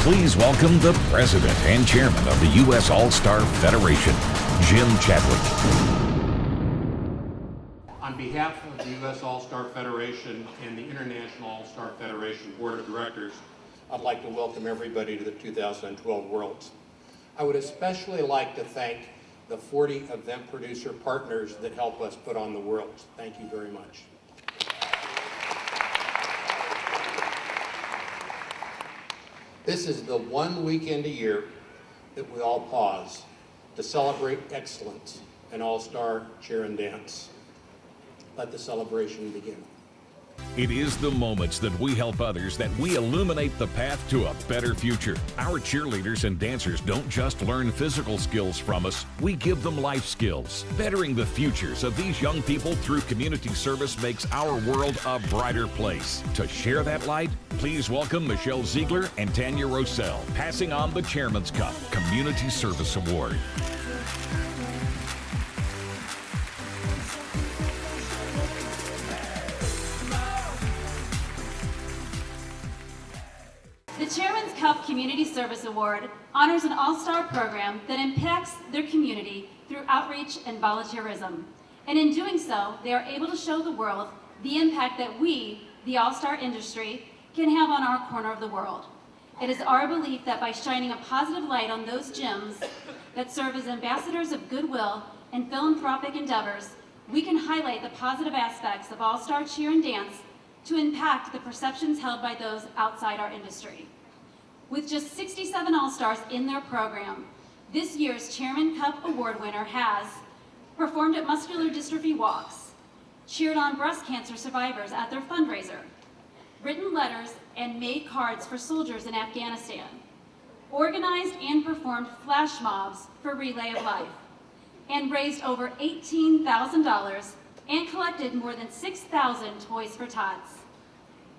Please welcome the President and Chairman of the U.S. All-Star Federation, Jim Chadwick. On behalf of the U.S. All-Star Federation and the International All-Star Federation Board of Directors, I'd like to welcome everybody to the 2012 Worlds. I would especially like to thank the 40 event producer partners that help us put on the Worlds. Thank you very much. This is the one weekend a year that we all pause to celebrate excellence in All-Star cheer and dance. Let the celebration begin. It is the moments that we help others that we illuminate the path to a better future. Our cheerleaders and dancers don't just learn physical skills from us, we give them life skills. Bettering the futures of these young people through community service makes our world a brighter place. To share that light, please welcome Michelle Ziegler and Tanya Rossell, passing on the Chairman's Cup Community Service Award. The Chairman's Cup Community Service Award honors an all-star program that impacts their community through outreach and volunteerism. And in doing so, they are able to show the world the impact that we, the all-star industry, can have on our corner of the world. It is our belief that by shining a positive light on those gyms that serve as ambassadors of goodwill and philanthropic endeavors, we can highlight the positive aspects of all-star cheer and dance to impact the perceptions held by those outside our industry. With just 67 All-Stars in their program, this year's Chairman Cup Award winner has performed at muscular dystrophy walks, cheered on breast cancer survivors at their fundraiser, written letters and made cards for soldiers in Afghanistan, organized and performed flash mobs for Relay of Life, and raised over $18,000 and collected more than 6,000 Toys for Tots.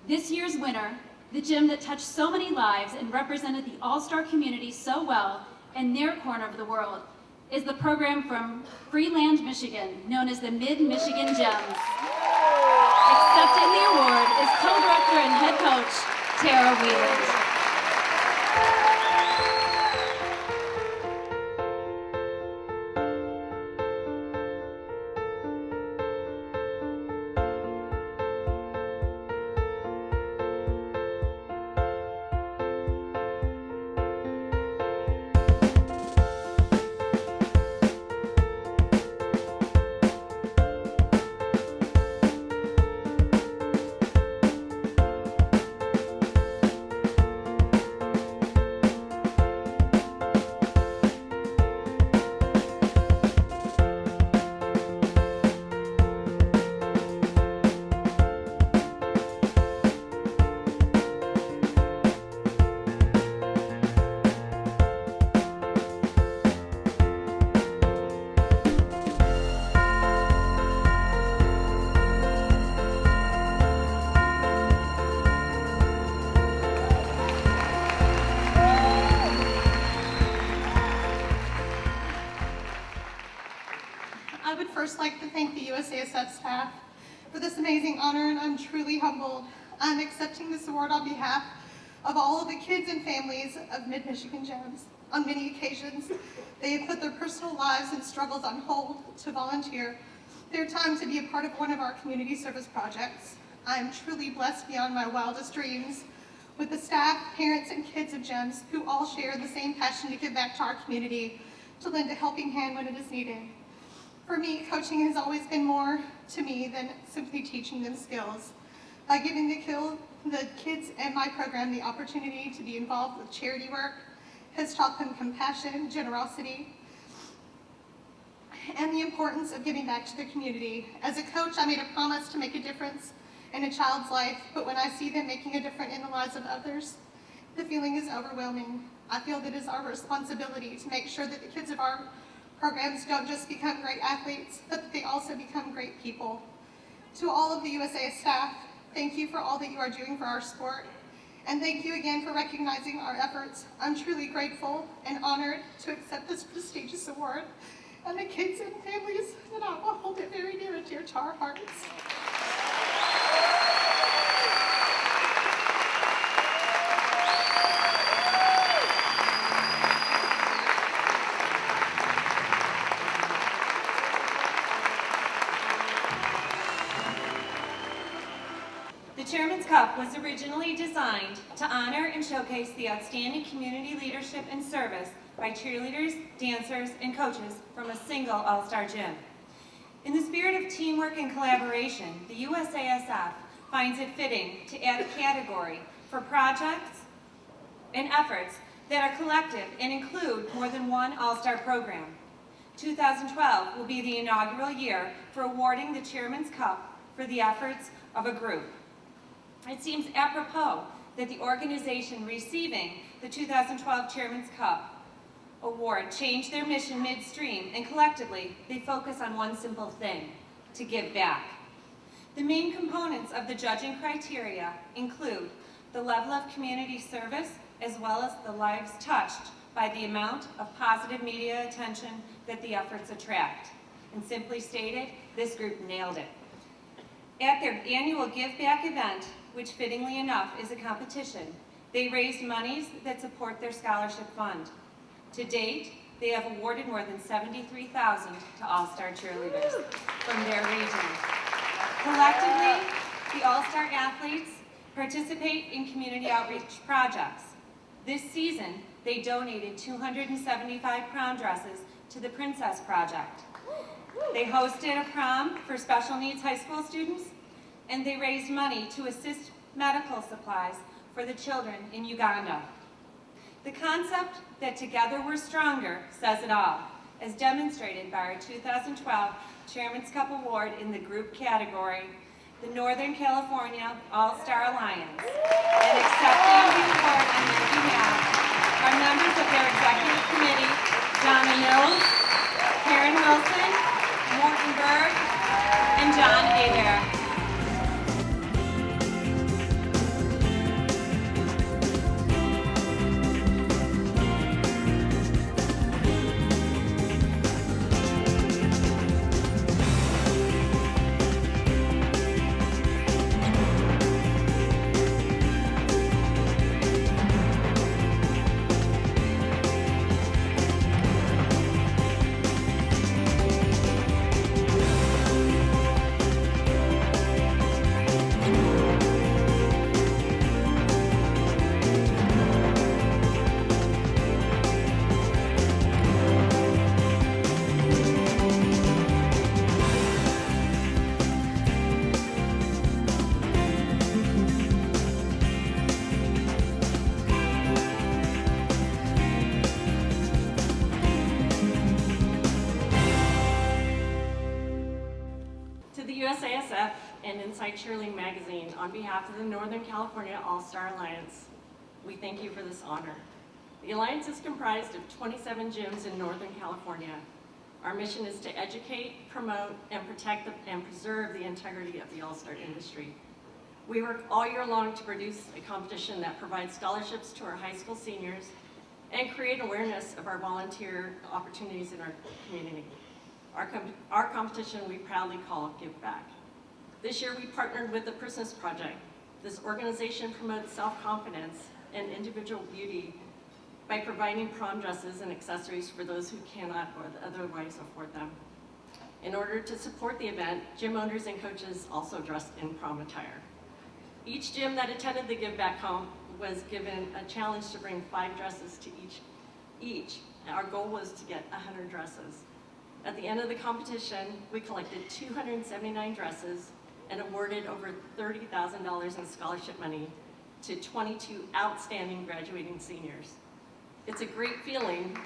This year's winner, the gym that touched so many lives and represented the all-star community so well in their corner of the world, is the program from Freeland, Michigan, known as the Mid-Michigan Gems. Accepting the award is co-director and head coach, Tara Wheeland. I would first like to thank the USASF staff for this amazing honor, and I'm truly humbled. I'm accepting this award on behalf of all of the kids and families of Mid-Michigan Gems. On many occasions, they have put their personal lives and struggles on hold to volunteer their time to be a part of one of our community service projects. I am truly blessed beyond my wildest dreams with the staff, parents, and kids of Gems who all share the same passion to give back to our community, to lend a helping hand when it is needed. For me, coaching has always been more to me than simply teaching them skills. By giving the kids and my program the opportunity to be involved with charity work has taught them compassion, generosity, and the importance of giving back to the community. As a coach, I made a promise to make a difference in a child's life, but when I see them making a difference in the lives of others, the feeling is overwhelming. I feel that it is our responsibility to make sure that the kids of our programs don't just become great athletes, but that they also become great people. To all of the USA staff, thank you for all that you are doing for our sport, and thank you again for recognizing our efforts. I'm truly grateful and honored to accept this prestigious award, and the kids and families that I will hold it very near and dear to our hearts. Chairman's Cup was originally designed to honor and showcase the outstanding community leadership and service by cheerleaders, dancers, and coaches from a single all-star gym. In the spirit of teamwork and collaboration, the USASF finds it fitting to add a category for projects and efforts that are collective and include more than one all-star program. 2012 will be the inaugural year for awarding the Chairman's Cup for the efforts of a group. It seems apropos that the organization receiving the 2012 Chairman's Cup Award changed their mission midstream, and collectively they focus on one simple thing: to give back. The main components of the judging criteria include the level of community service as well as the lives touched by the amount of positive media attention that the efforts attract. And simply stated, this group nailed it. At their annual Give Back event, which fittingly enough is a competition, they raised monies that support their scholarship fund. To date, they have awarded more than $73,000 to All-Star cheerleaders from their region. Collectively, the All-Star athletes participate in community outreach projects. This season, they donated 275 prom dresses to the Princess Project. They hosted a prom for special needs high school students, and they raised money to assist medical supplies for the children in Uganda. The concept that together we're stronger says it all, as demonstrated by our 2012 Chairman's Cup Award in the group category, the Northern California All-Star Alliance. And accepting the award on their behalf are members of their executive committee, Donna Mills, Karen Wilson, Morton Berg, and John Adair. USASF and Inside Cheerleading Magazine, on behalf of the Northern California All-Star Alliance, we thank you for this honor. The Alliance is comprised of 27 gyms in Northern California. Our mission is to educate, promote, and protect and preserve the integrity of the All-Star industry. We work all year long to produce a competition that provides scholarships to our high school seniors and create awareness of our volunteer opportunities in our community. Our competition we proudly call Give Back. This year we partnered with the Princess Project. This organization promotes self-confidence and individual beauty by providing prom dresses and accessories for those who cannot or otherwise afford them. In order to support the event, gym owners and coaches also dressed in prom attire. Each gym that attended the Give Back comp was given a challenge to bring 5 dresses to each. Our goal was to get 100 dresses. At the end of the competition, we collected 279 dresses and awarded over $30,000 in scholarship money to 22 outstanding graduating seniors. It's a great feeling.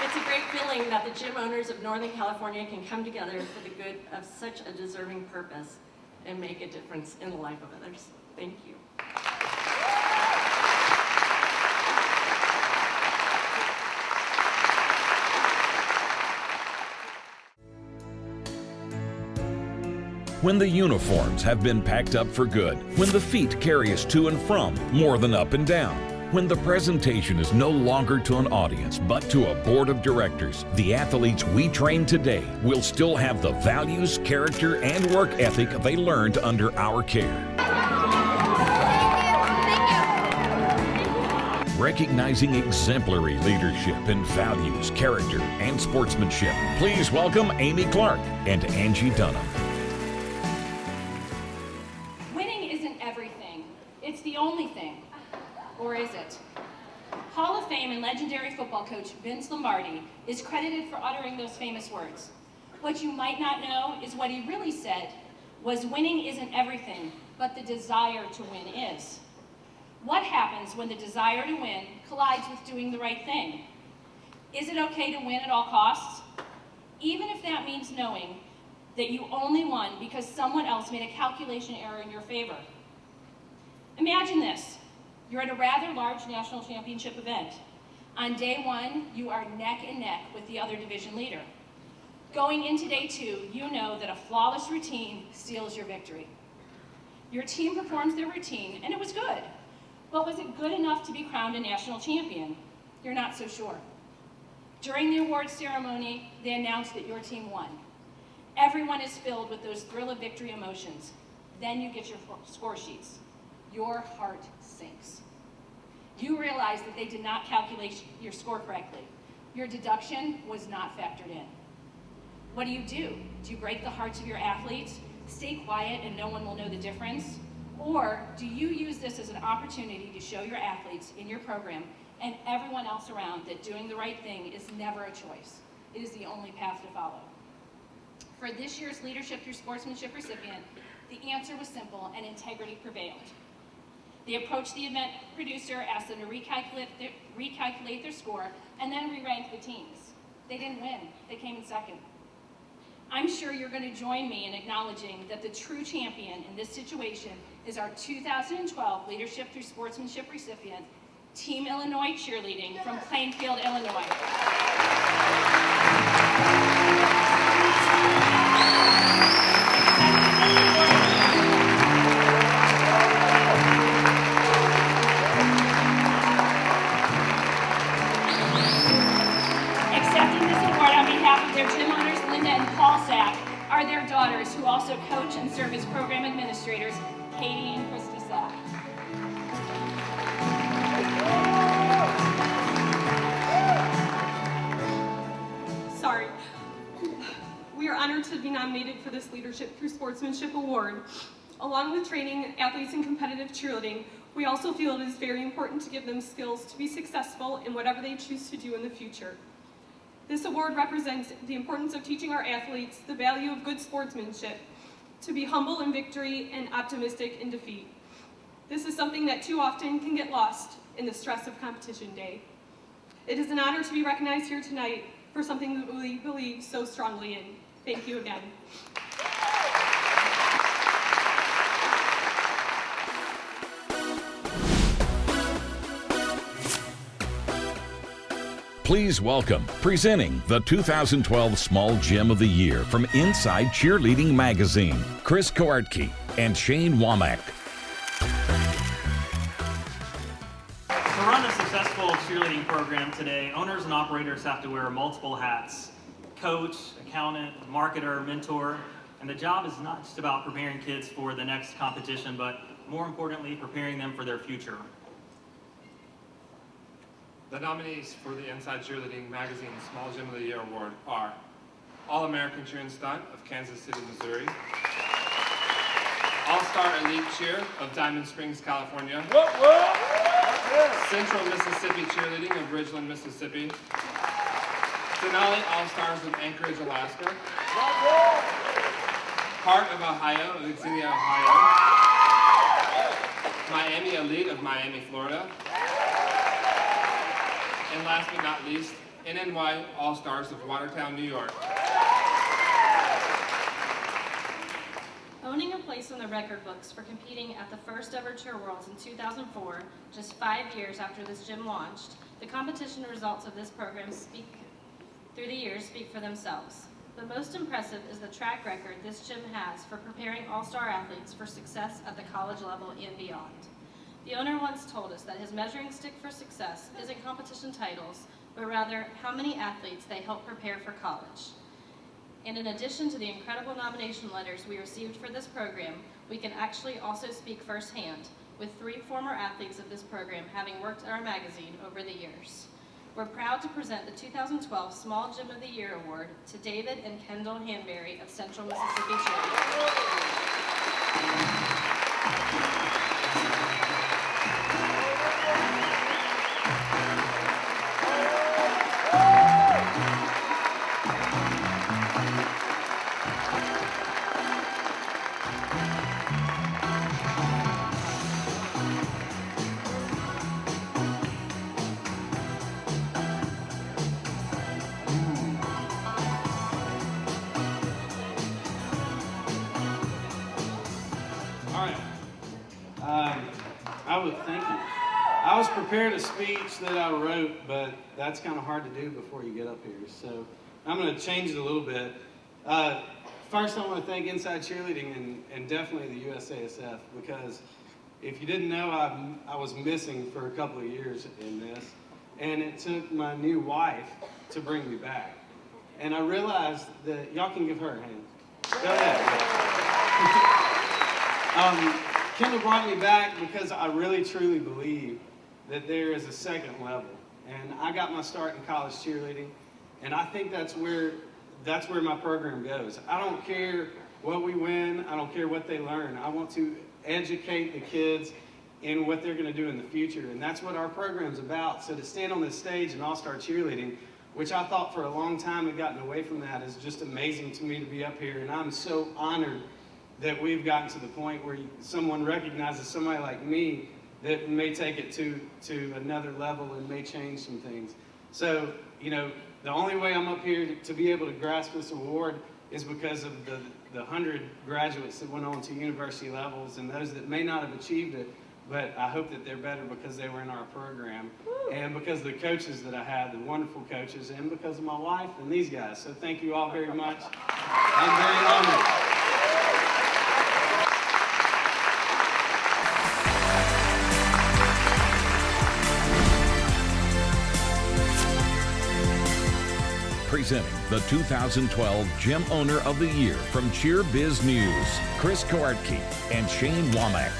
It's a great feeling that the gym owners of Northern California can come together for the good of such a deserving purpose and make a difference in the life of others. Thank you. When the uniforms have been packed up for good, when the feet carry us to and from more than up and down, when the presentation is no longer to an audience but to a board of directors, the athletes we train today will still have the values, character, and work ethic they learned under our care. recognizing exemplary leadership in values, character, and sportsmanship. Please welcome Amy Clark and Angie Dunham. Winning isn't everything. It's the only thing. Or is it? Hall of Fame and legendary football coach Vince Lombardi is credited for uttering those famous words. What you might not know is what he really said was winning isn't everything, but the desire to win is. What happens when the desire to win collides with doing the right thing? Is it okay to win at all costs? Even if that means knowing that you only won because someone else made a calculation error in your favor. Imagine this. You're at a rather large national championship event. On day one, you are neck and neck with the other division leader. Going into day two, you know that a flawless routine seals your victory. Your team performs their routine, and it was good. But was it good enough to be crowned a national champion? You're not so sure. During the awards ceremony, they announced that your team won. Everyone is filled with those thrill of victory emotions. Then you get your score sheets. Your heart sinks. You realize that they did not calculate your score correctly. Your deduction was not factored in. What do? Do you break the hearts of your athletes, stay quiet and no one will know the difference? Or do you use this as an opportunity to show your athletes in your program and everyone else around that doing the right thing is never a choice? It is the only path to follow. For this year's Leadership Through Sportsmanship recipient, the answer was simple and integrity prevailed. They approached the event producer, asked them to recalculate their score, and then re-ranked the teams. They didn't win, they came in second. I'm sure you're going to join me in acknowledging that the true champion in this situation is our 2012 Leadership Through Sportsmanship recipient, Team Illinois Cheerleading from Plainfield, Illinois. Accepting this award on behalf of their gym owners, Linda and Paul Sack, are their daughters who also coach and serve as program administrators, Katie and Christy Sack. Sorry. We are honored to be nominated for this Leadership Through Sportsmanship Award. Along with training athletes in competitive cheerleading, we also feel it is very important to give them skills to be successful in whatever they choose to do in the future. This award represents the importance of teaching our athletes the value of good sportsmanship, to be humble in victory and optimistic in defeat. This is something that too often can get lost in the stress of competition day. It is an honor to be recognized here tonight for something that we believe so strongly in. Thank you again. Please welcome, presenting the 2012 Small Gym of the Year from Inside Cheerleading Magazine, Chris Koartke and Shane Womack. To run a successful cheerleading program today, owners and operators have to wear multiple hats: coach, accountant, marketer, mentor, and the job is not just about preparing kids for the next competition, but more importantly, preparing them for their future. The nominees for the Inside Cheerleading Magazine Small Gym of the Year Award are All-American Cheer and Stunt of Kansas City, Missouri, All-Star Elite Cheer of Diamond Springs, California, Central Mississippi Cheerleading of Ridgeland, Mississippi, Denali All-Stars of Anchorage, Alaska, Heart of Ohio of Xenia, Ohio, Miami Elite of Miami, Florida, and last but not least, NNY All-Stars of Watertown, New York. Owning a place in the record books for competing at the first ever Cheer Worlds in 2004, just 5 years after this gym launched, the competition results of this program speak for themselves. The most impressive is the track record this gym has for preparing all-star athletes for success at the college level and beyond. The owner once told us that his measuring stick for success isn't competition titles, but rather how many athletes they help prepare for college. And in addition to the incredible nomination letters we received for this program, we can actually also speak firsthand with 3 former athletes of this program having worked at our magazine over the years. We're proud to present the 2012 Small Gym of the Year Award to David and Kendall Hanberry of Central Mississippi Cheerleading. I was prepared a speech that I wrote, but that's kind of hard to do before you get up here. So I'm going to change it a little bit. First, I want to thank Inside Cheerleading and definitely the USASF, because if you didn't know, I was missing for a couple of years in this, and it took my new wife to bring me back. And I realized that y'all can give her a hand. Go ahead. Kendall brought me back because I really truly believe that there is a second level. And I got my start in college cheerleading, and I think that's where my program goes. I don't care what we win, I don't care what they learn. I want to educate the kids in what they're going to do in the future, and that's what our program's about. So to stand on this stage in All-Star Cheerleading, which I thought for a long time had gotten away from that, is just amazing to me to be up here, and I'm so honored that we've gotten to the point where someone recognizes somebody like me that may take it to another level and may change some things. So, you know, the only way I'm up here to be able to grasp this award is because of the 100 graduates that went on to university levels and those that may not have achieved it, but I hope that they're better because they were in our program. And because of the coaches that I had, the wonderful coaches, and because of my wife and these guys. So thank you all very much. I'm very honored. Presenting the 2012 Gym Owner of the Year from Cheer Biz News, Chris Kowartke and Shane Womack.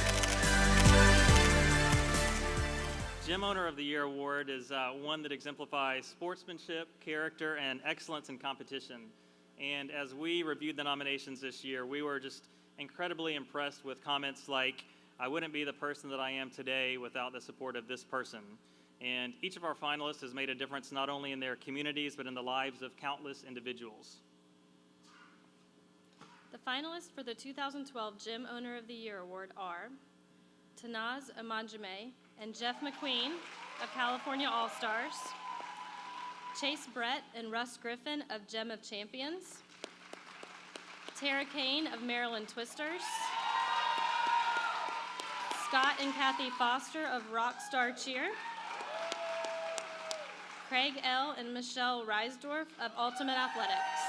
Gym Owner of the Year award is one that exemplifies sportsmanship, character, and excellence in competition. And as we reviewed the nominations this year, we were just incredibly impressed with comments like, "I wouldn't be the person that I am today without the support of this person." And each of our finalists has made a difference not only in their communities, but in the lives of countless individuals. The finalists for the 2012 Gym Owner of the Year Award are Tanaz Amanjame and Jeff McQueen of California All-Stars, Chase Brett and Russ Griffin of Gem of Champions, Tara Kane of Maryland Twisters, Scott and Kathy Foster of Rockstar Cheer, Craig L. and Michelle Reisdorf of Ultimate Athletics.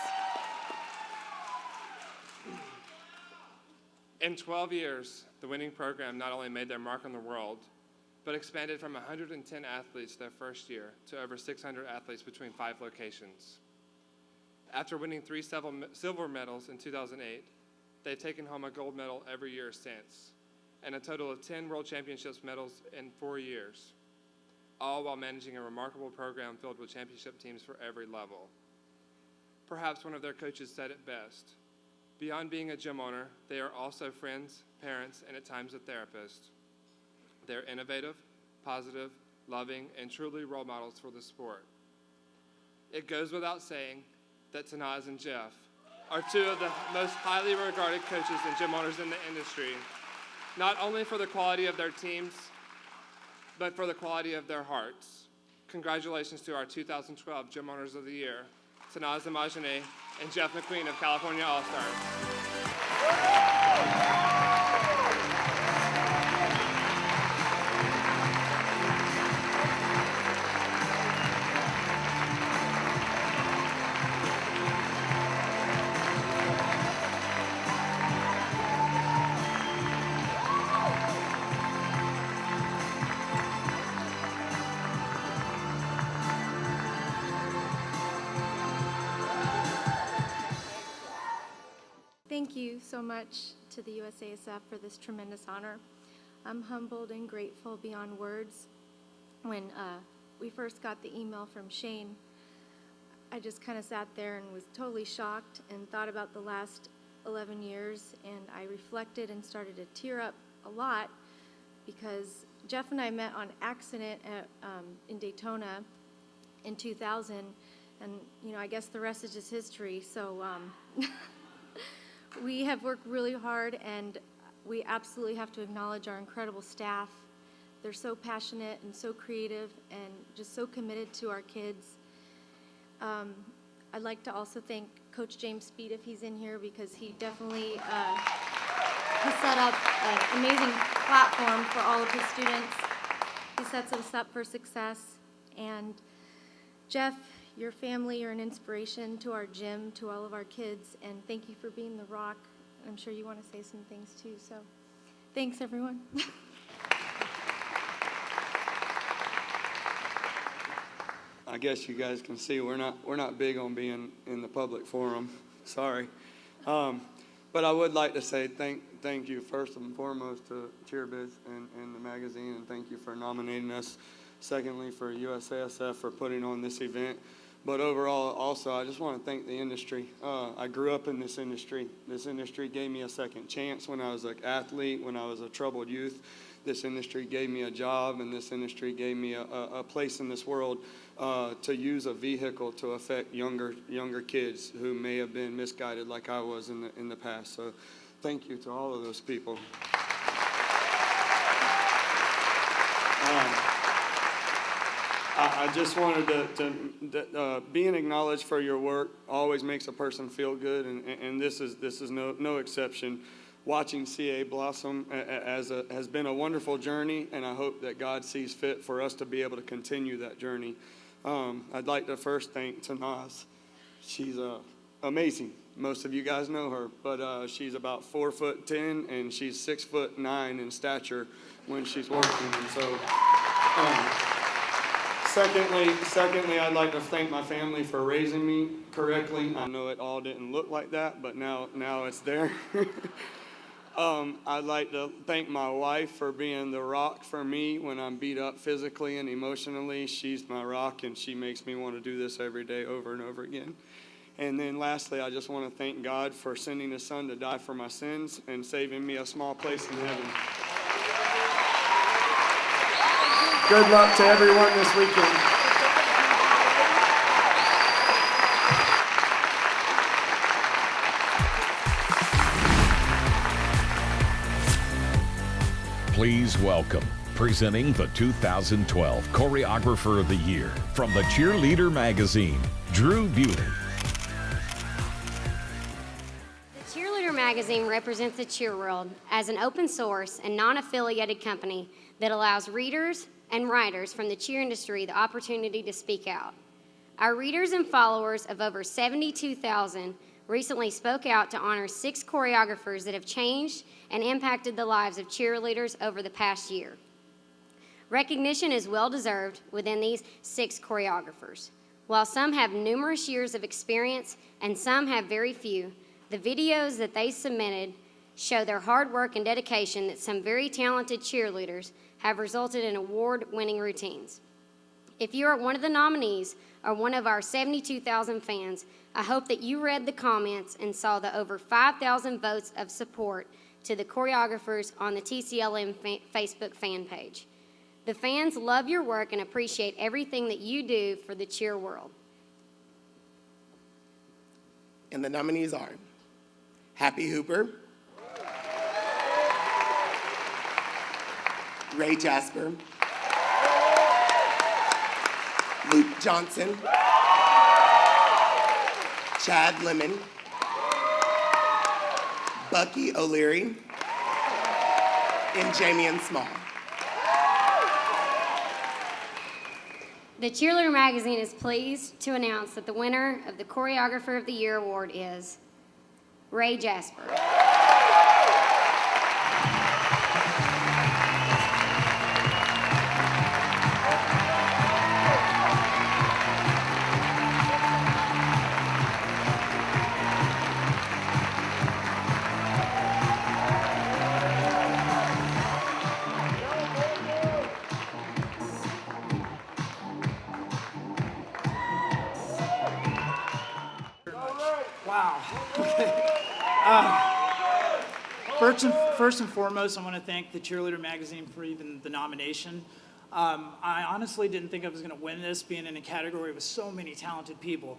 In 12 years, the winning program not only made their mark on the world, but expanded from 110 athletes their first year to over 600 athletes between 5 locations. After winning 3 silver medals in 2008, they've taken home a gold medal every year since, and a total of 10 World Championships medals in 4 years, all while managing a remarkable program filled with championship teams for every level. Perhaps one of their coaches said it best. Beyond being a gym owner, they are also friends, parents, and at times a therapist. They're innovative, positive, loving, and truly role models for the sport. It goes without saying that Tanaz and Jeff are 2 of the most highly regarded coaches and gym owners in the industry, not only for the quality of their teams, but for the quality of their hearts. Congratulations to our 2012 Gym Owners of the Year, Tanaz Amajane and Jeff McQueen of California All-Stars. Thank you so much to the USASF for this tremendous honor. I'm humbled and grateful beyond words. When we first got the email from Shane, I just kind of sat there and was totally shocked and thought about the last 11 years, and I reflected and started to tear up a lot because Jeff and I met on accident in Daytona in 2000, and I guess the rest is just history. So we have worked really hard, and we absolutely have to acknowledge our incredible staff. They're so passionate and so creative and just so committed to our kids. I'd like to also thank Coach James Speed if he's in here, because he definitely has set up an amazing platform for all of his students. He sets us up for success. And Jeff, your family are an inspiration to our gym, to all of our kids, and thank you for being the rock. I'm sure you want to say some things too, so thanks everyone. I guess you guys can see we're not big on being in the public forum. Sorry, but I would like to say thank you first and foremost to CheerBiz and the magazine, and thank you for nominating us. Secondly, for USASF for putting on this event. But overall, also, I just want to thank the industry. I grew up in this industry. This industry gave me a second chance when I was an athlete, when I was a troubled youth. This industry gave me a job, and this industry gave me a place in this world to use a vehicle to affect younger kids who may have been misguided like I was in the past. So thank you to all of those people. I just wanted to being acknowledged for your work always makes a person feel good, and this is no exception. Watching CA blossom has been a wonderful journey, and I hope that God sees fit for us to be able to continue that journey. I'd like to first thank Tanaz. She's amazing. Most of you guys know her, but she's about 4'10", and she's 6'9" in stature when she's working, and so. Secondly, I'd like to thank my family for raising me correctly. I know it all didn't look like that, but now it's there. I'd like to thank my wife for being the rock for me when I'm beat up physically and emotionally. She's my rock, and she makes me want to do this every day over and over again. And then lastly, I just want to thank God for sending His Son to die for my sins and saving me a small place in heaven. Good luck to everyone this weekend. Please welcome, presenting the 2012 Choreographer of the Year from the Cheerleader magazine, Drew Beauty. The Cheerleader magazine represents the cheer world as an open source and non-affiliated company that allows readers and writers from the cheer industry the opportunity to speak out. Our readers and followers of over 72,000 recently spoke out to honor 6 choreographers that have changed and impacted the lives of cheerleaders over the past year. Recognition is well-deserved within these 6 choreographers. While some have numerous years of experience and some have very few, the videos that they submitted show their hard work and dedication that some very talented cheerleaders have resulted in award-winning routines. If you are one of the nominees or one of our 72,000 fans, I hope that you read the comments and saw the over 5,000 votes of support to the choreographers on the TCLM Facebook fan page. The fans love your work and appreciate everything that you do for the cheer world. And the nominees are Happy Hooper, Ray Jasper, Luke Johnson, Chad Lemon, Bucky O'Leary, and Jamian Small. The Cheerleader magazine is pleased to announce that the winner of the Choreographer of the Year award is Ray Jasper. Wow. First and foremost, I want to thank the Cheerleader Magazine for even the nomination. I honestly didn't think I was going to win this, being in a category with so many talented people.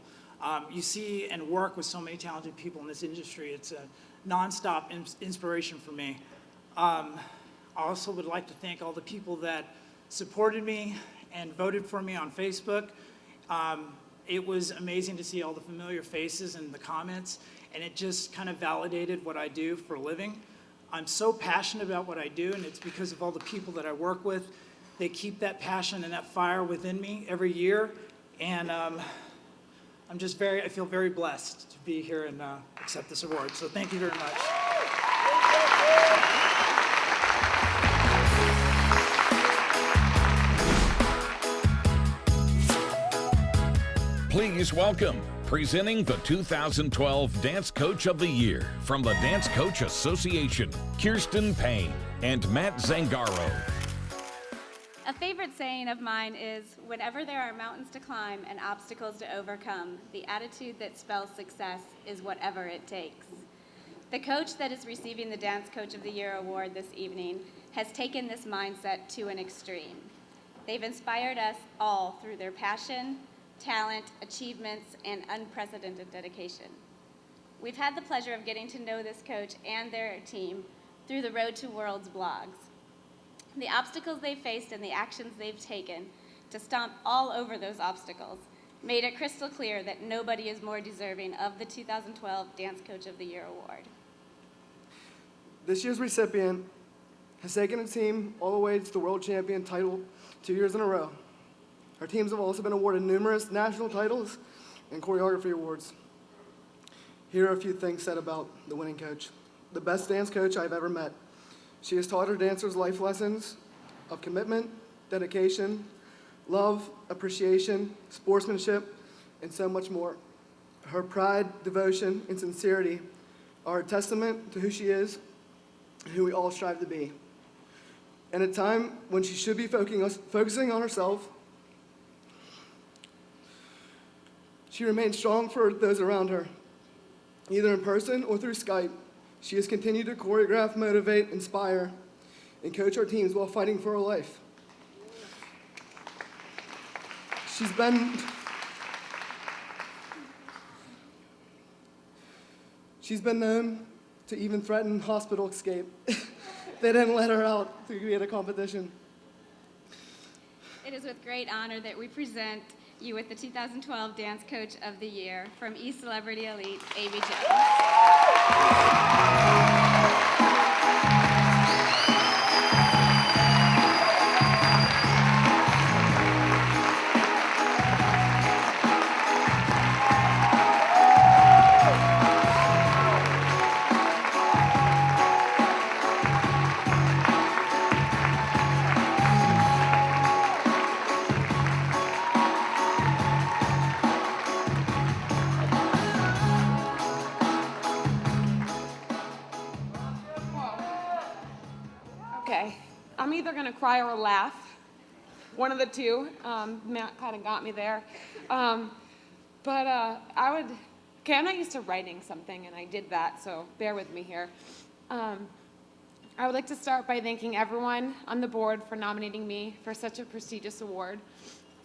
You see and work with so many talented people in this industry. It's a nonstop inspiration for me. I also would like to thank all the people that supported me and voted for me on Facebook. It was amazing to see all the familiar faces in the comments, and it just kind of validated what I do for a living. I'm so passionate about what I do, and it's because of all the people that I work with. They keep that passion and that fire within me every year, and I feel very blessed to be here and accept this award. So thank you very much. Please welcome, presenting the 2012 Dance Coach of the Year from the Dance Coach Association, Kirsten Payne and Matt Zangaro. A favorite saying of mine is, whenever there are mountains to climb and obstacles to overcome, the attitude that spells success is whatever it takes. The coach that is receiving the Dance Coach of the Year award this evening has taken this mindset to an extreme. They've inspired us all through their passion, talent, achievements, and unprecedented dedication. We've had the pleasure of getting to know this coach and their team through the Road to Worlds blogs. The obstacles they've faced and the actions they've taken to stomp all over those obstacles made it crystal clear that nobody is more deserving of the 2012 Dance Coach of the Year award. This year's recipient has taken a team all the way to the world champion title 2 years in a row. Our teams have also been awarded numerous national titles and choreography awards. Here are a few things said about the winning coach. The best dance coach I've ever met. She has taught her dancers life lessons of commitment, dedication, love, appreciation, sportsmanship, and so much more. Her pride, devotion, and sincerity are a testament to who she is and who we all strive to be. In a time when she should be focusing on herself, she remains strong for those around her, either in person or through Skype. She has continued to choreograph, motivate, inspire, and coach our teams while fighting for her life. She's been known to even threaten hospital escape. They didn't let her out to be at a competition. It is with great honor that we present you with the 2012 Dance Coach of the Year from E-Celebrity Elite, Amy Jones. Okay, I'm either gonna cry or laugh, one of the two. Matt kind of got me there. I'm not used to writing something, and I did that, so bear with me here. I would like to start by thanking everyone on the board for nominating me for such a prestigious award.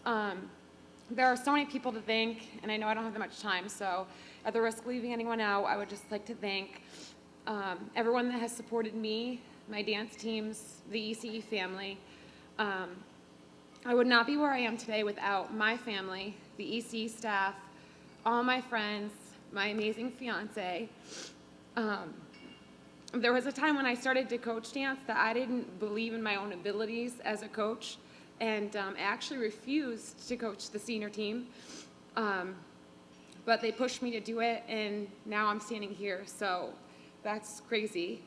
There are so many people to thank, and I know I don't have that much time, so at the risk of leaving anyone out, I would just like to thank everyone that has supported me, my dance teams, the ECE family. I would not be where I am today without my family, the ECE staff, all my friends, my amazing fiance. There was a time when I started to coach dance that I didn't believe in my own abilities as a coach, and I actually refused to coach the senior team. But they pushed me to do it, and now I'm standing here, so that's crazy.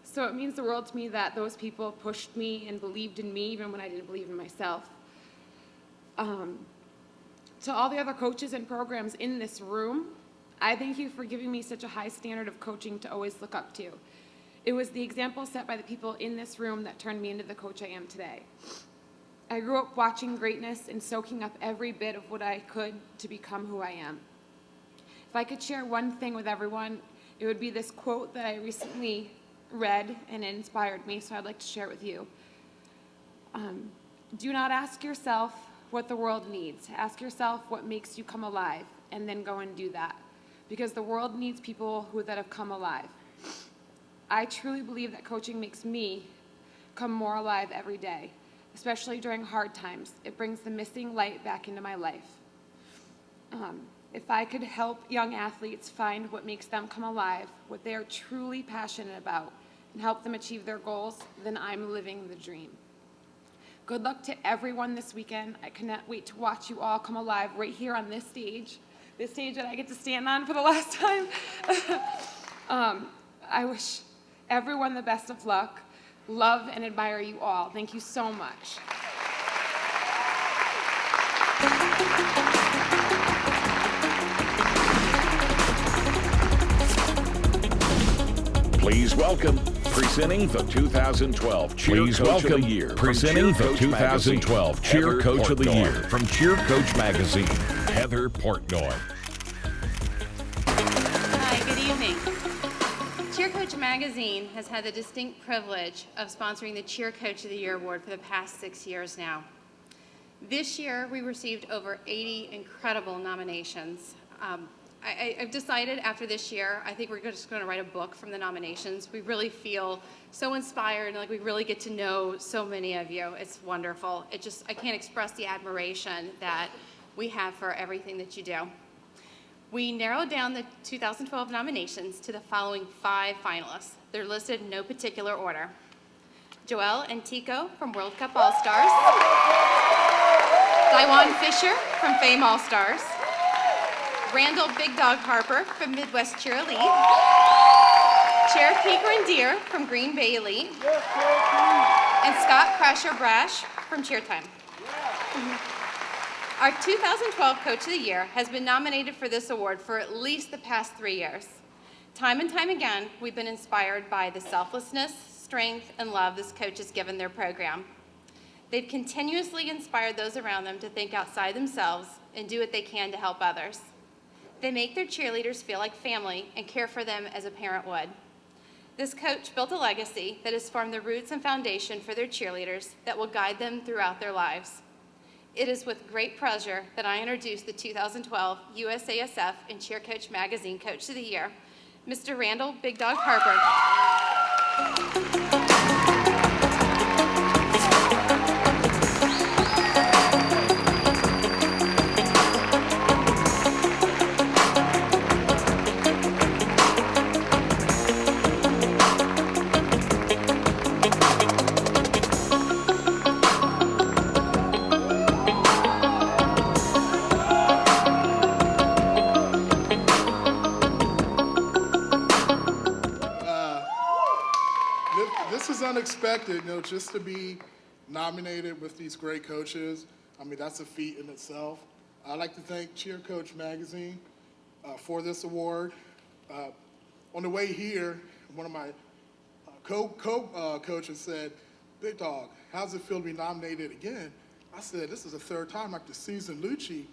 So it means the world to me that those people pushed me and believed in me even when I didn't believe in myself. To all the other coaches and programs in this room, I thank you for giving me such a high standard of coaching to always look up to. It was the example set by the people in this room that turned me into the coach I am today. I grew up watching greatness and soaking up every bit of what I could to become who I am. If I could share one thing with everyone, it would be this quote that I recently read and it inspired me, so I'd like to share it with you. Do not ask yourself what the world needs. Ask yourself what makes you come alive, and then go and do that. Because the world needs people that have come alive. I truly believe that coaching makes me come more alive every day, especially during hard times. It brings the missing light back into my life. If I could help young athletes find what makes them come alive, what they are truly passionate about, and help them achieve their goals, then I'm living the dream. Good luck to everyone this weekend. I cannot wait to watch you all come alive right here on this stage that I get to stand on for the last time. I wish everyone the best of luck. Love and admire you all. Thank you so much. Please welcome, presenting the 2012 Cheer Coach of the Year. Presenting the 2012 Cheer Coach of the Year from Cheer Coach Magazine, Heather Portnoy. Hi, good evening. Cheer Coach Magazine has had the distinct privilege of sponsoring the Cheer Coach of the Year award for the past 6 years now. This year, we received over 80 incredible nominations. I've decided after this year, I think we're just going to write a book from the nominations. We really feel so inspired, and like we really get to know so many of you. It's wonderful. I can't express the admiration that we have for everything that you do. We narrowed down the 2012 nominations to the following 5 finalists. They're listed in no particular order. Joelle and Tico from World Cup All-Stars. Daiwan Fisher from Fame All-Stars. Randall Big Dog Harper from Midwest Cheer Elite. Cherokee Grenadier from Green Bay Elite. And Scott Crasher Brash from Cheer Time. Our 2012 Coach of the Year has been nominated for this award for at least the past 3 years. Time and time again, we've been inspired by the selflessness, strength, and love this coach has given their program. They've continuously inspired those around them to think outside themselves and do what they can to help others. They make their cheerleaders feel like family and care for them as a parent would. This coach built a legacy that has formed the roots and foundation for their cheerleaders that will guide them throughout their lives. It is with great pleasure that I introduce the 2012 USASF and Cheer Coach Magazine Coach of the Year, Mr. Randall Big Dog Harper. Unexpected, just to be nominated with these great coaches. I mean, that's a feat in itself. I'd like to thank Cheer Coach Magazine for this award. On the way here, one of my coaches said, "Big Dog, how's it feel to be nominated again?" I said, "This is the 3rd time after Susan Lucci.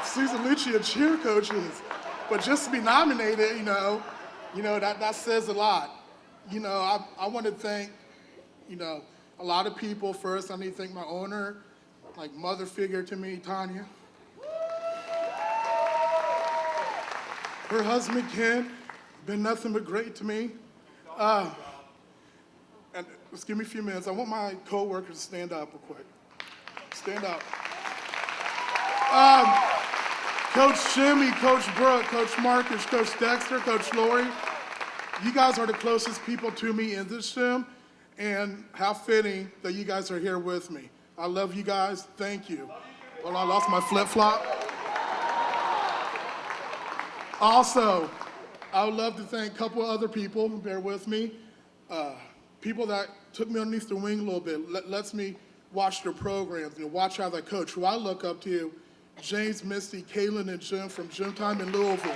Susan Lucci and cheer coaches. But just to be nominated, that says a lot. I want to thank, a lot of people. First, I need to thank my owner, like mother figure to me, Tanya. Her husband, Ken, been nothing but great to me. And just give me a few minutes. I want my coworkers to stand up real quick. Stand up. Coach Jimmy, Coach Brooke, Coach Marcus, Coach Dexter, Coach Lori. You guys are the closest people to me in this gym, and how fitting that you guys are here with me. I love you guys. Thank you. Well, I lost my flip-flop. Also, I would love to thank a couple other people, bear with me, people that took me underneath the wing a little bit, lets me watch their programs, watch how they coach. Who I look up to, James, Misty, Kaylin, and Jim from Gym Time in Louisville.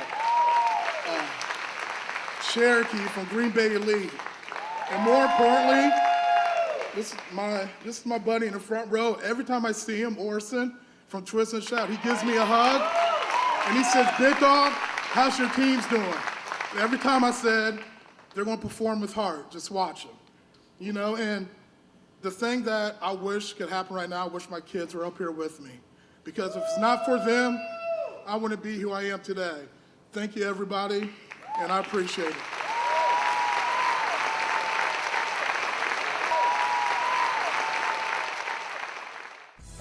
Cherokee from Green Bay Elite. And more importantly, This is my buddy in the front row. Every time I see him, Orson from Twist and Shout, he gives me a hug, and he says, "Big Dog, how's your teams doing?" And every time I said, "They're going to perform with heart. Just watch them." You know, and the thing that I wish could happen right now, I wish my kids were up here with me. Because if it's not for them, I wouldn't be who I am today. Thank you, everybody, and I appreciate it.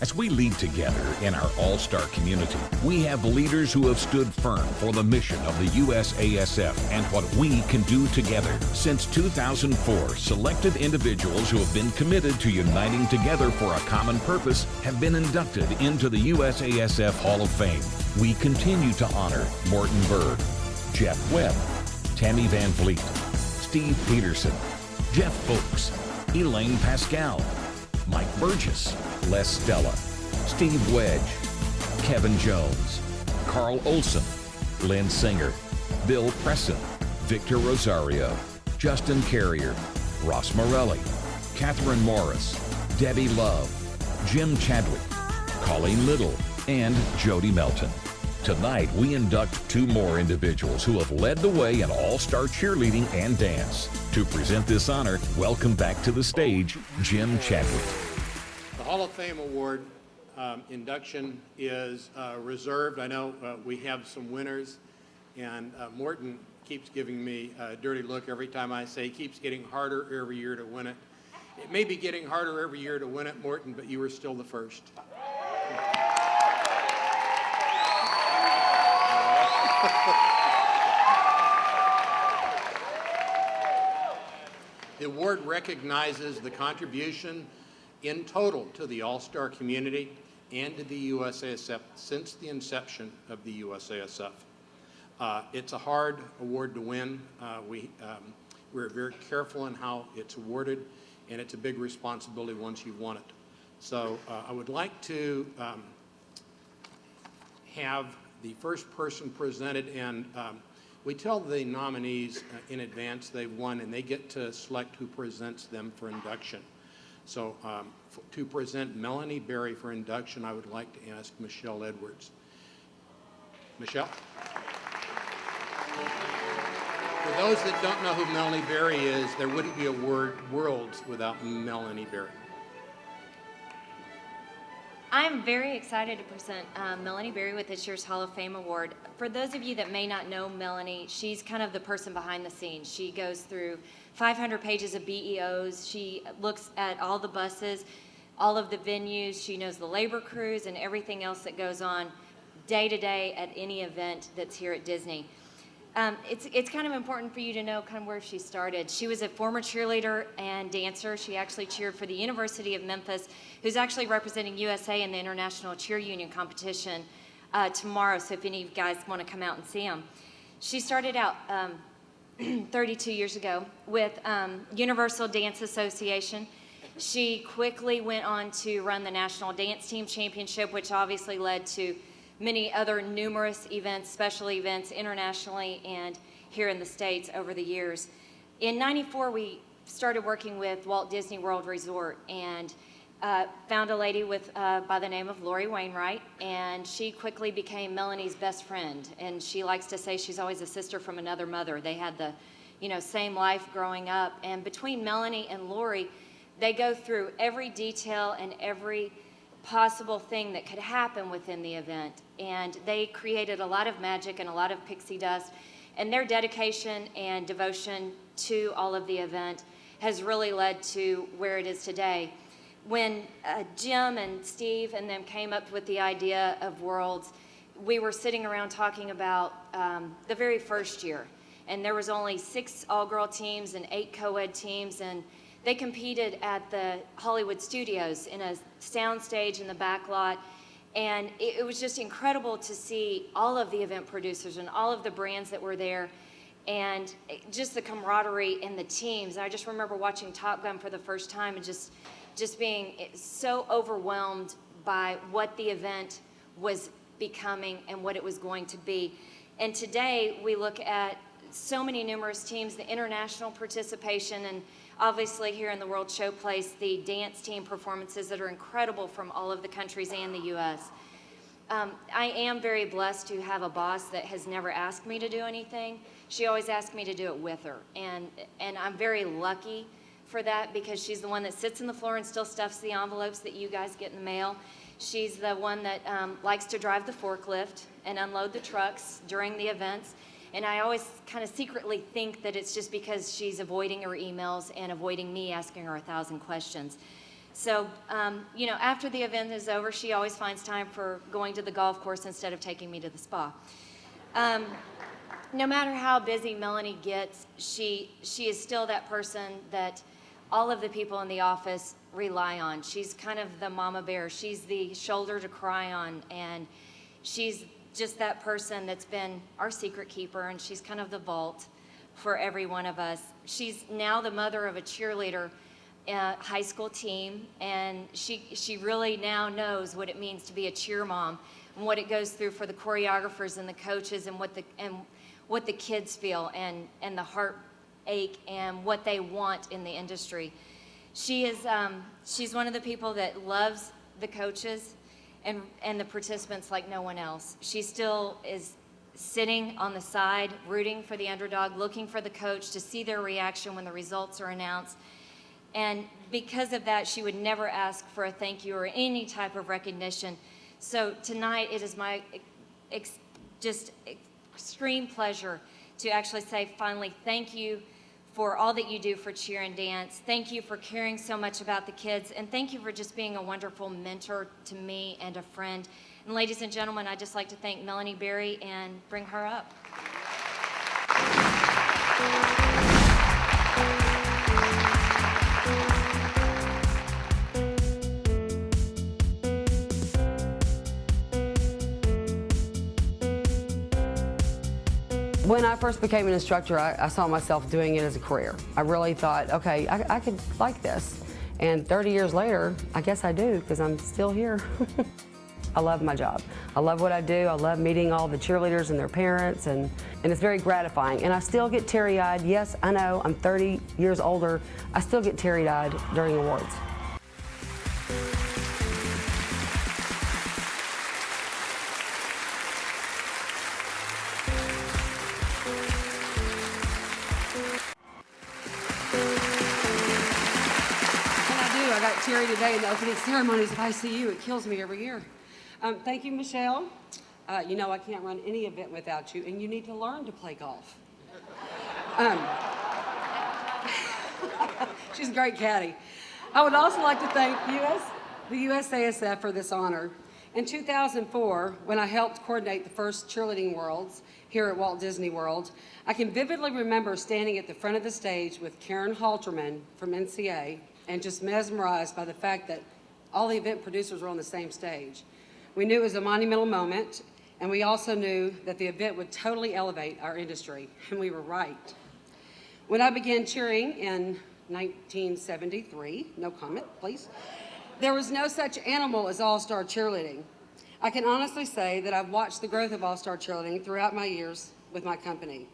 As we lead together in our all-star community, we have leaders who have stood firm for the mission of the USASF and what we can do together. Since 2004, selected individuals who have been committed to uniting together for a common purpose have been inducted into the USASF Hall of Fame. We continue to honor Morton Berg, Jeff Webb, Tammy Van Vliet, Steve Peterson, Jeff Folks, Elaine Pascal, Mike Burgess, Les Stella, Steve Wedge, Kevin Jones, Carl Olson, Lynn Singer, Bill Presson, Victor Rosario, Justin Carrier, Ross Morelli, Catherine Morris, Debbie Love, Jim Chadwick, Colleen Little, and Jody Melton. Tonight, we induct 2 more individuals who have led the way in all-star cheerleading and dance. To present this honor, welcome back to the stage, Jim Chadwick. The Hall of Fame Award induction is reserved. I know we have some winners, and Morton keeps giving me a dirty look every time I say it keeps getting harder every year to win it. It may be getting harder every year to win it, Morton, but you were still the first. The award recognizes the contribution in total to the All-Star community and to the USASF since the inception of the USASF. It's a hard award to win. We're very careful in how it's awarded, and it's a big responsibility once you've won it. So I would like to have the first person presented, and we tell the nominees in advance they've won, and they get to select who presents them for induction. So to present Melanie Berry for induction, I would like to ask Michelle Edwards. Michelle? For those that don't know who Melanie Berry is, there wouldn't be a word Worlds without Melanie Berry. I'm very excited to present Melanie Berry with this year's Hall of Fame Award. For those of you that may not know Melanie, she's kind of the person behind the scenes. She goes through 500 pages of BEOs. She looks at all the buses, all of the venues. She knows the labor crews and everything else that goes on day to day at any event that's here at Disney. It's kind of important for you to know kind of where she started. She was a former cheerleader and dancer. She actually cheered for the University of Memphis, who's actually representing USA in the International Cheer Union competition tomorrow, so if any of you guys want to come out and see them. She started out 32 years ago with Universal Dance Association. She quickly went on to run the National Dance Team Championship, which obviously led to many other numerous events, special events internationally and here in the States over the years. In '94, we started working with Walt Disney World Resort and found a lady with by the name of Lori Wainwright, and she quickly became Melanie's best friend. And she likes to say she's always a sister from another mother. They had the, same life growing up. And between Melanie and Lori, they go through every detail and every possible thing that could happen within the event. And they created a lot of magic and a lot of pixie dust. And their dedication and devotion to all of the event has really led to where it is today. When Jim and Steve and them came up with the idea of Worlds, we were sitting around talking about the very first year. And there was only 6 all-girl teams and 8 co-ed teams, and they competed at the Hollywood Studios in a sound stage in the back lot. And it was just incredible to see all of the event producers and all of the brands that were there, and just the camaraderie and the teams. And I just remember watching Top Gun for the first time and just being so overwhelmed by what the event was becoming and what it was going to be. And today we look at so many numerous teams, the international participation, and obviously here in the World Showplace, the dance team performances that are incredible from all of the countries and the U.S. I am very blessed to have a boss that has never asked me to do anything. She always asked me to do it with her, and I'm very lucky for that because she's the one that sits on the floor and still stuffs the envelopes that you guys get in the mail. She's the one that likes to drive the forklift and unload the trucks during the events. And I always kind of secretly think that it's just because she's avoiding her emails and avoiding me asking her 1,000 questions. So, you know, after the event is over, she always finds time for going to the golf course instead of taking me to the spa. No matter how busy Melanie gets, she is still that person that all of the people in the office rely on. She's kind of the mama bear. She's the shoulder to cry on, and she's just that person that's been our secret keeper, and she's kind of the vault for every one of us. She's now the mother of a cheerleader high school team, and she really now knows what it means to be a cheer mom and what it goes through for the choreographers and the coaches and what the kids feel and the heartache and what they want in the industry. She's one of the people that loves the coaches and the participants like no one else. She still is sitting on the side, rooting for the underdog, looking for the coach to see their reaction when the results are announced. And because of that, she would never ask for a thank you or any type of recognition. So tonight, it is my just extreme pleasure to actually say finally thank you for all that you do for cheer and dance. Thank you for caring so much about the kids, and thank you for just being a wonderful mentor to me and a friend. And ladies and gentlemen, I'd just like to thank Melanie Berry and bring her up. When I first became an instructor, I saw myself doing it as a career. I really thought, okay, I could like this. And 30 years later, I guess I do, because I'm still here. I love my job. I love what I do. I love meeting all the cheerleaders and their parents, and it's very gratifying. And I still get teary-eyed. Yes, I know, I'm 30 years older. I still get teary-eyed during awards. Terry today in the opening ceremonies of ICU. It kills me every year. Thank you, Michelle. You know I can't run any event without you, and you need to learn to play golf. She's a great caddy. I would also like to thank the USASF for this honor. In 2004, when I helped coordinate the first cheerleading worlds here at Walt Disney World, I can vividly remember standing at the front of the stage with Karen Halterman from NCA and just mesmerized by the fact that all the event producers were on the same stage. We knew it was a monumental moment, and we also knew that the event would totally elevate our industry, and we were right. When I began cheering in 1973, no comment, please, there was no such animal as all-star cheerleading. I can honestly say that I've watched the growth of all-star cheerleading throughout my years with my company.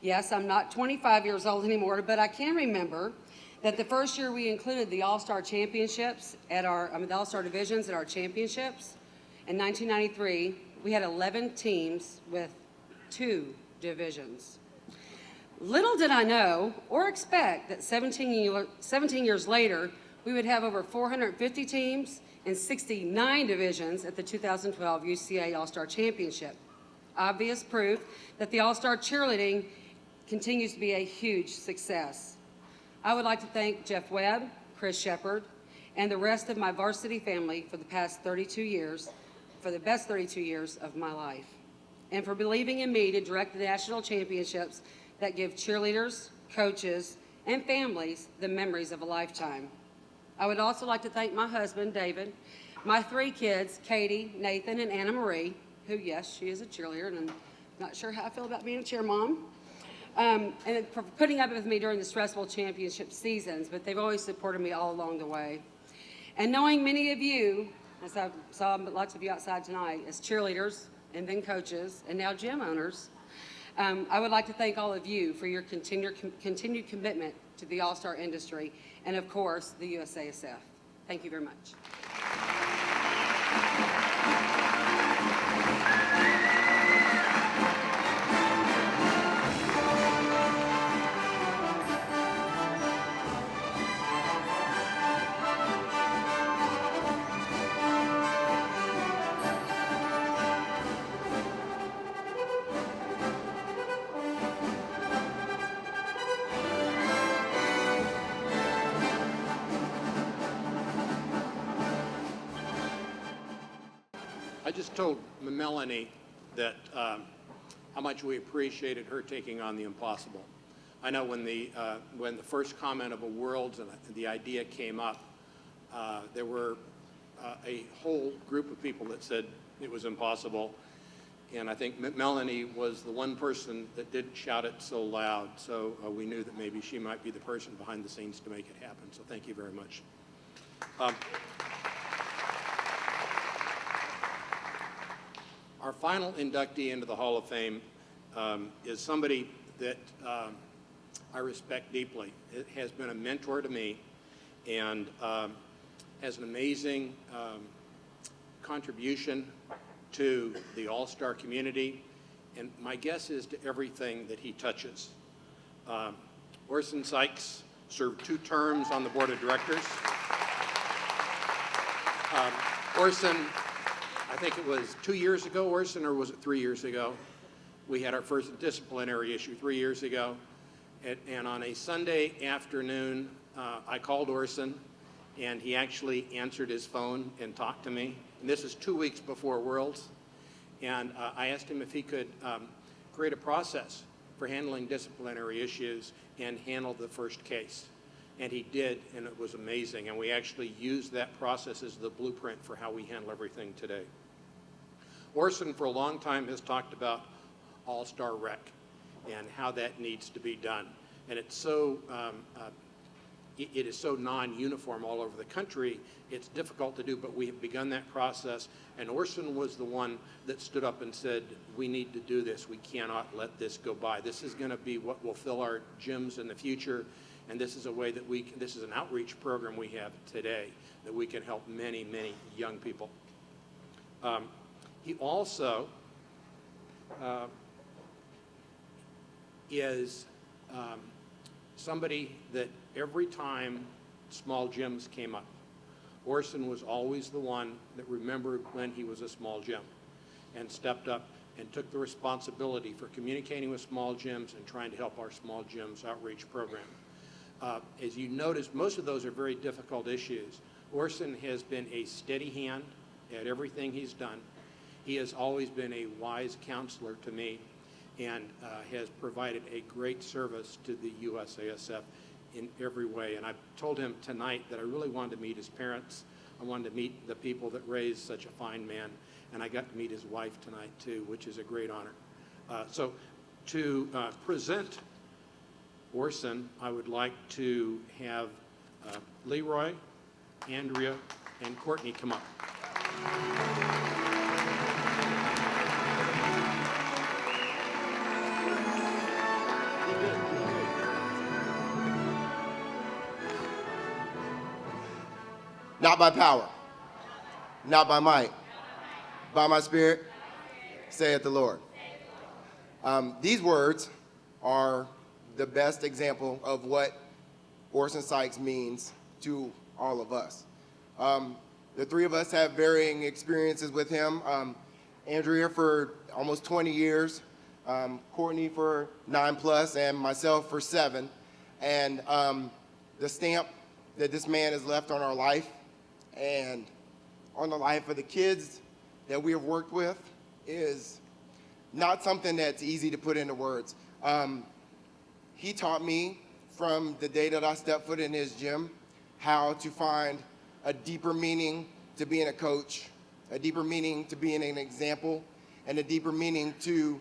Yes, I'm not 25 years old anymore, but I can remember that the first year we included the All-Star Championships at the All-Star divisions at our championships, in 1993, we had 11 teams with 2 divisions. Little did I know or expect that 17 years later, we would have over 450 teams and 69 divisions at the 2012 UCA All-Star Championship. Obvious proof that the All-Star cheerleading continues to be a huge success. I would like to thank Jeff Webb, Chris Shepard, and the rest of my varsity family for the past 32 years, for the best 32 years of my life, and for believing in me to direct the national championships that give cheerleaders, coaches, and families the memories of a lifetime. I would also like to thank my husband, David, my 3 kids, Katie, Nathan, and Anna Marie, who, yes, she is a cheerleader, and I'm not sure how I feel about being a cheer mom. And for putting up with me during the stressful championship seasons, but they've always supported me all along the way. And knowing many of you, as I saw lots of you outside tonight, as cheerleaders and then coaches and now gym owners, I would like to thank all of you for your continued commitment to the All-Star industry and, of course, the USASF. Thank you very much. I just told Melanie that how much we appreciated her taking on the impossible. I know when the first comment of a Worlds and the idea came up, there were a whole group of people that said it was impossible, and I think Melanie was the one person that didn't shout it so loud. So we knew that maybe she might be the person behind the scenes to make it happen. So thank you very much. Our final inductee into the Hall of Fame is somebody that I respect deeply. It has been a mentor to me and has an amazing contribution to the All-Star community, and my guess is to everything that he touches. Orson Sykes served 2 terms on the board of directors. Orson, I think it was 2 years ago, Orson, or was it 3 years ago? We had our first disciplinary issue 3 years ago. And on a Sunday afternoon, I called Orson, and he actually answered his phone and talked to me. And this is 2 weeks before Worlds. And I asked him if he could create a process for handling disciplinary issues and handle the first case. And he did, and it was amazing. And we actually used that process as the blueprint for how we handle everything today. Orson, for a long time, has talked about All-Star Rec and how that needs to be done. And it's so, it is so non-uniform all over the country, it's difficult to do, but we have begun that process. And Orson was the one that stood up and said, we need to do this. We cannot let this go by. This is going to be what will fill our gyms in the future. And this is a way that we can, this is an outreach program we have today that we can help many, many young people. He also is somebody that every time small gyms came up, Orson was always the one that remembered when he was a small gym and stepped up and took the responsibility for communicating with small gyms and trying to help our small gyms outreach program. As you notice, most of those are very difficult issues. Orson has been a steady hand at everything he's done. He has always been a wise counselor to me and has provided a great service to the USASF in every way. And I told him tonight that I really wanted to meet his parents. I wanted to meet the people that raised such a fine man. And I got to meet his wife tonight too, which is a great honor. So to present Orson, I would like to have Leroy, Andrea, and Courtney come up. Not by power, not by might, by my spirit, saith the Lord. These words are the best example of what Orson Sykes means to all of us. The three of us have varying experiences with him. Andrea for almost 20 years, Courtney for 9+, and myself for 7. And the stamp that this man has left on our life and on the life of the kids that we have worked with is not something that's easy to put into words. He taught me from the day that I stepped foot in his gym how to find a deeper meaning to being a coach, a deeper meaning to being an example, and a deeper meaning to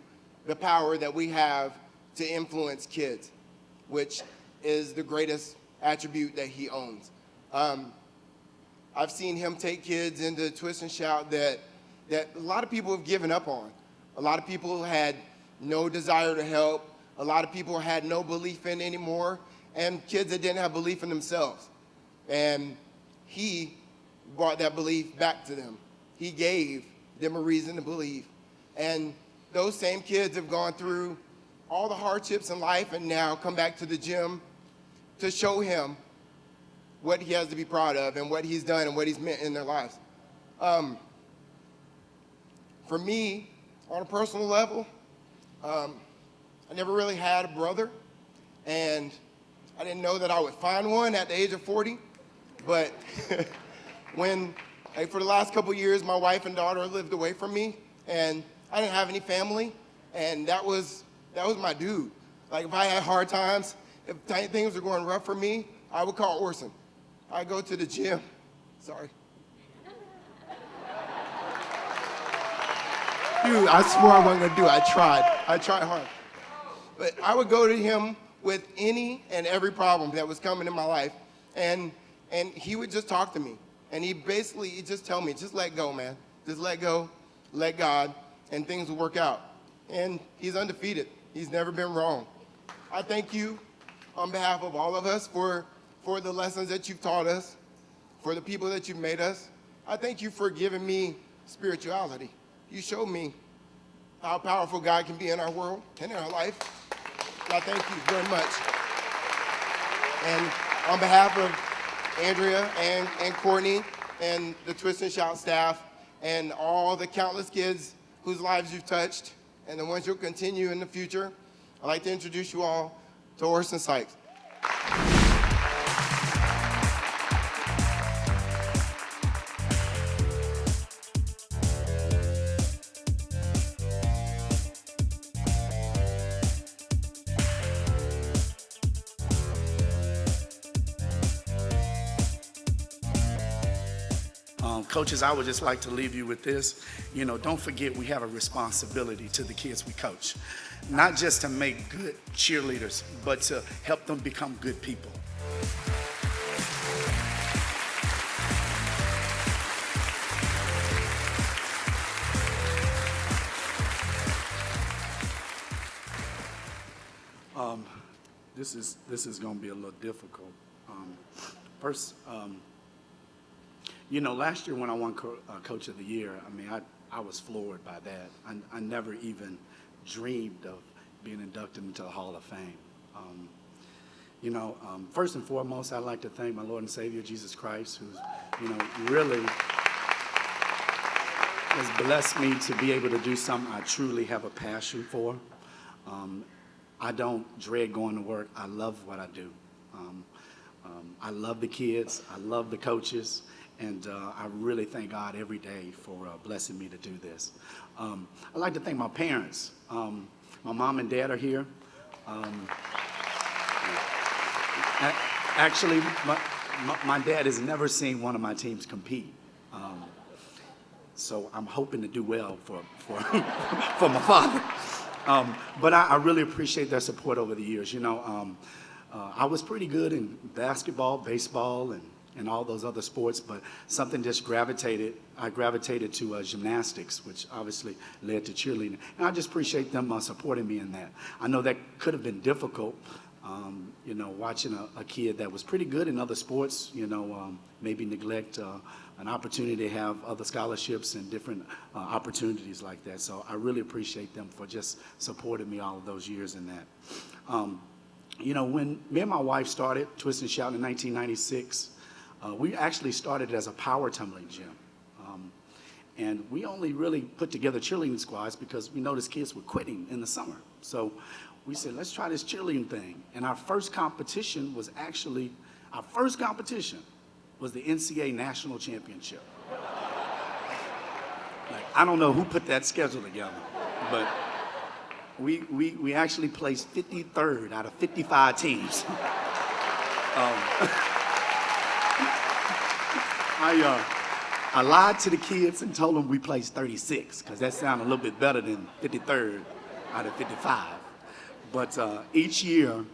the power that we have to influence kids, which is the greatest attribute that he owns. I've seen him take kids into twist and shout that a lot of people have given up on. A lot of people had no desire to help. A lot of people had no belief in anymore, and kids that didn't have belief in themselves. And he brought that belief back to them. He gave them a reason to believe. And those same kids have gone through all the hardships in life and now come back to the gym to show him what he has to be proud of and what he's done and what he's meant in their lives. For me, on a personal level, I never really had a brother, and I didn't know that I would find one at the age of 40. But for the last couple years, my wife and daughter lived away from me, and I didn't have any family, and that was my dude. Like, if I had hard times, if things were going rough for me, I would call Orson. I'd go to the gym. Sorry. Dude, I swore I wasn't gonna do it. I tried hard. But I would go to him with any and every problem that was coming in my life, and he would just talk to me. And he'd just tell me, just let go, man. Just let go, let God, and things will work out. And he's undefeated. He's never been wrong. I thank you on behalf of all of us for the lessons that you've taught us, for the people that you've made us. I thank you for giving me spirituality. You showed me how powerful God can be in our world and in our life. And I thank you very much. And on behalf of Andrea and Courtney and the Twist and Shout staff and all the countless kids whose lives you've touched and the ones you'll continue in the future, I'd like to introduce you all to Orson Sykes. Coaches, I would just like to leave you with this. You know, don't forget we have a responsibility to the kids we coach. Not just to make good cheerleaders, but to help them become good people. This is going to be a little difficult. First, you know, last year when I won Coach of the Year, I mean, I was floored by that. I never even dreamed of being inducted into the Hall of Fame. You know, first and foremost, I'd like to thank my Lord and Savior, Jesus Christ, who's, you know, really has blessed me to be able to do something I truly have a passion for. I don't dread going to work. I love what I do. I love the kids. I love the coaches. And I really thank God every day for blessing me to do this. I'd like to thank my parents. My mom and dad are here. Actually, my dad has never seen one of my teams compete. So I'm hoping to do well for my father. But I really appreciate their support over the years. You know, I was pretty good in basketball, baseball, and all those other sports, but something just I gravitated to gymnastics, which obviously led to cheerleading. And I just appreciate them supporting me in that. I know that could have been difficult, you know, watching a kid that was pretty good in other sports, you know, maybe neglect an opportunity to have other scholarships and different opportunities like that. So I really appreciate them for just supporting me all of those years in that. You know, when me and my wife started Twist and Shout in 1996, we actually started as a power tumbling gym. And we only really put together cheerleading squads because we noticed kids were quitting in the summer. So we said, let's try this cheerleading thing. And our first competition was the NCAA National Championship. Like, I don't know who put that schedule together, but we actually placed 53rd out of 55 teams. I lied to the kids and told them we placed 36 because that sounded a little bit better than 53rd out of 55. But each year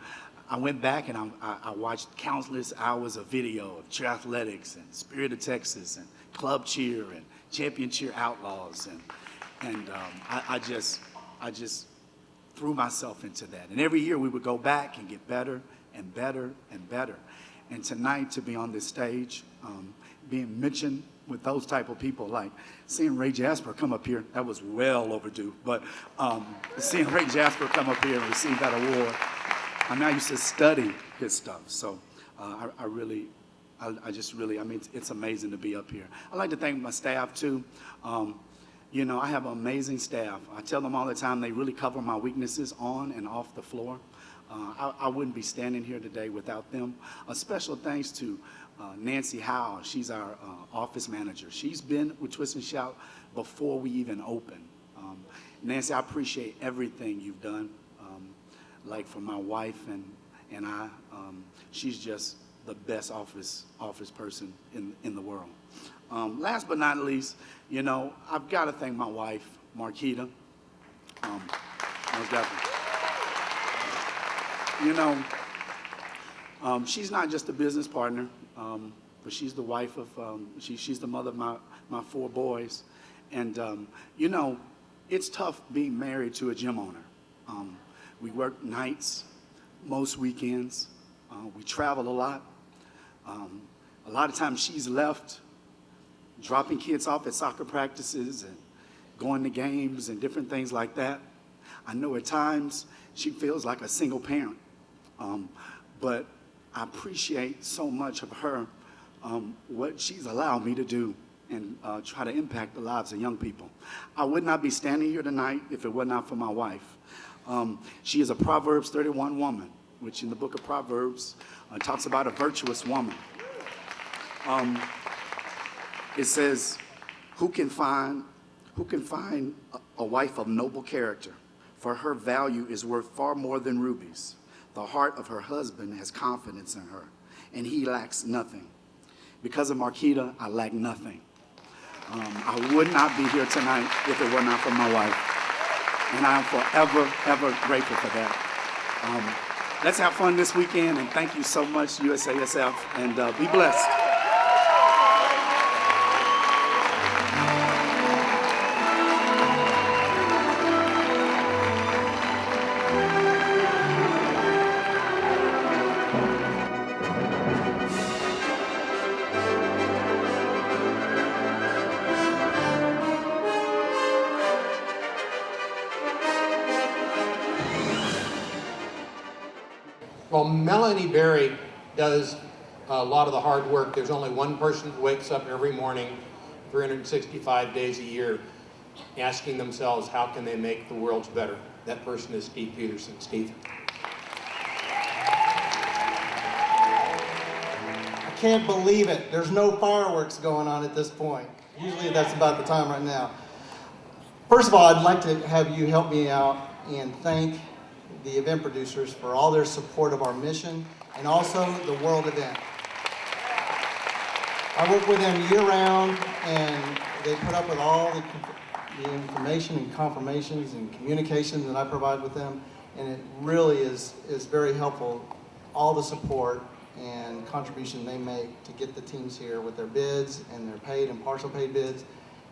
I went back and I watched countless hours of video of cheer athletics and Spirit of Texas and club cheer and champion cheer outlaws, and I just threw myself into that. And every year we would go back and get better and better and better. And tonight to be on this stage, being mentioned with those type of people, like seeing Ray Jasper come up here, that was well overdue, but seeing Ray Jasper come up here and receive that award, I mean, I used to study his stuff, so I mean, it's amazing to be up here. I'd like to thank my staff too. You know, I have an amazing staff. I tell them all the time they really cover my weaknesses on and off the floor. I wouldn't be standing here today without them. A special thanks to Nancy Howell. She's our office manager. She's been with Twist and Shout before we even opened. Nancy, I appreciate everything you've done. Like for my wife and I, she's just the best office person in the world. Last but not least, you know, I've got to thank my wife, Marquita. Most definitely. You know, she's not just a business partner, but she's the wife of, she's the mother of my 4 boys. And, you know, it's tough being married to a gym owner. We work nights, most weekends. We travel a lot. A lot of times she's left dropping kids off at soccer practices and going to games and different things like that. I know at times she feels like a single parent, but I appreciate so much of her, what she's allowed me to do and try to impact the lives of young people. I would not be standing here tonight if it were not for my wife. She is a Proverbs 31 woman, which in the book of Proverbs talks about a virtuous woman. It says, who can find a wife of noble character? For her value is worth far more than rubies. The heart of her husband has confidence in her, and he lacks nothing. Because of Marquita, I lack nothing. I would not be here tonight if it were not for my wife. And I am forever, ever grateful for that. Let's have fun this weekend, and thank you so much, USASF, and be blessed. Well, Melanie Berry does a lot of the hard work. There's only one person who wakes up every morning, 365 days a year, asking themselves, how can they make the world better? That person is Steve Peterson. Steve. I can't believe it. There's no fireworks going on at this point. Usually that's about the time right now. First of all, I'd like to have you help me out and thank the event producers for all their support of our mission and also the world event. I work with them year-round, and they put up with all the information and confirmations and communications that I provide with them, and it really is very helpful, all the support and contribution they make to get the teams here with their bids and their paid and partial paid bids,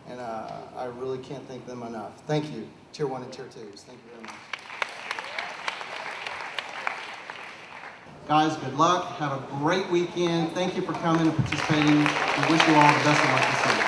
and I really can't thank them enough. Thank you, Tier 1 and Tier 2s. Thank you very much. Guys, good luck. Have a great weekend. Thank you for coming and participating. We wish you all the best of luck this summer.